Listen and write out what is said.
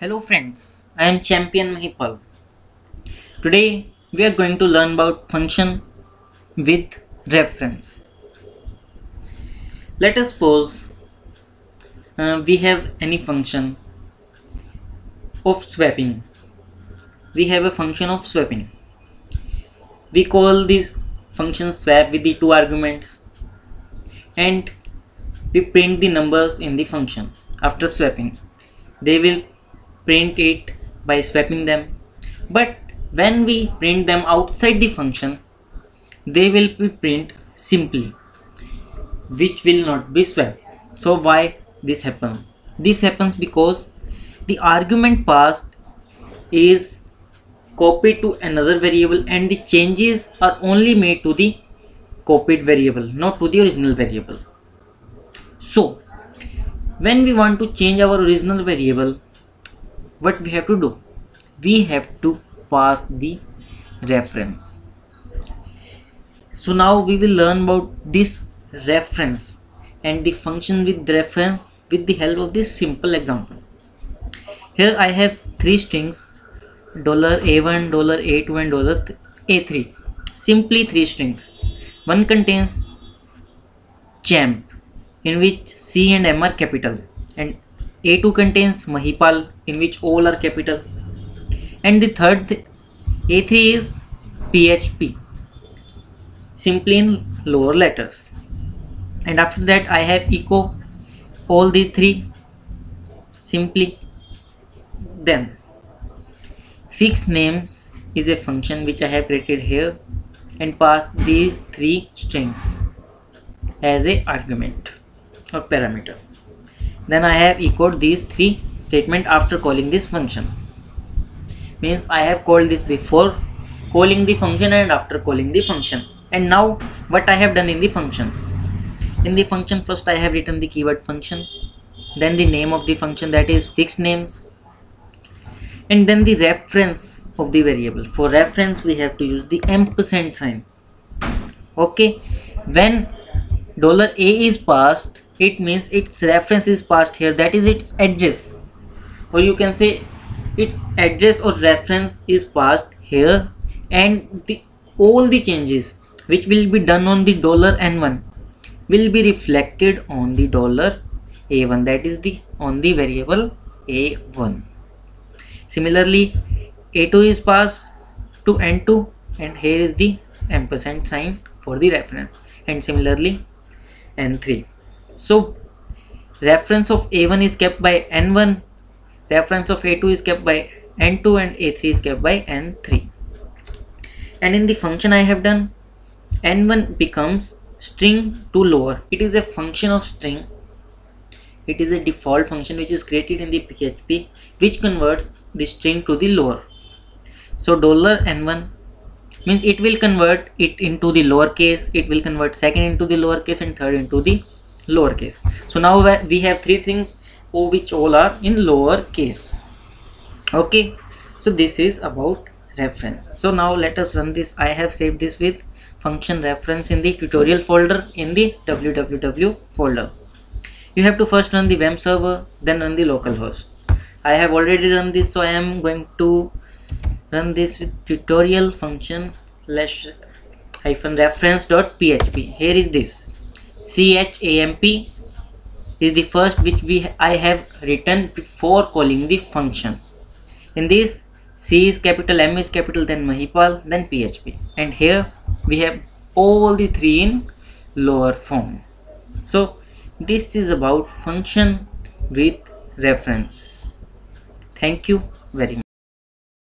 Hello friends, I am Champion Mahipal. Today we are going to learn about function with reference. Let us suppose we have any function of swapping. We have a function of swapping. We call this function swap with the two arguments and we print the numbers in the function after swapping. They will print it by swapping them, but when we print them outside the function, they will be print simply, which will not be swapped. So why this happens? This happens because the argument passed is copied to another variable and the changes are only made to the copied variable, not to the original variable. So when we want to change our original variable, what we have to do? We have to pass the reference. So now we will learn about this reference and the function with reference with the help of this simple example. Here I have three strings $A1, $A2 and $A3. Simply three strings. One contains champ, in which C and M are capital, and A2 contains Mahipal, in which all are capital, and the third A3 is PHP, simply in lower letters. And after that I have echo all these three simply. Then fixed names is a function which I have created here and passed these three strings as a argument or parameter. Then I have echoed these three statement after calling this function. Means I have called this before calling the function and after calling the function. And now what I have done in the function? In the function, first I have written the keyword function, then the name of the function, that is fixed names, and then the reference of the variable. For reference we have to use the ampersand sign. Okay, when $A is passed, it means its reference is passed here, that is its address, or you can say its address or reference is passed here, and all the changes which will be done on the $N1 will be reflected on the $A1, that is on the variable A1. Similarly, A2 is passed to N2 and here is the ampersand sign for the reference, and similarly N3. So reference of A1 is kept by N1, reference of A2 is kept by N2 and A3 is kept by N3. And in the function I have done, N1 becomes string to lower. It is a function of string. It is a default function which is created in the PHP which converts the string to the lower. So $N1 means it will convert it into the lowercase, it will convert second into the lowercase and third into the lowercase. So now we have three things which all are in lowercase. Okay, so this is about reference. So now let us run this. I have saved this with function reference in the tutorial folder in the www folder. You have to first run the web server, then run the localhost. I have already run this, so I am going to run this with tutorial function -reference.php. Here is this champ is the first which I have written before calling the function. In this, C is capital, M is capital, then Mahipal, then PHP, and here we have all the three in lower form. So this is about function with reference. Thank you very much.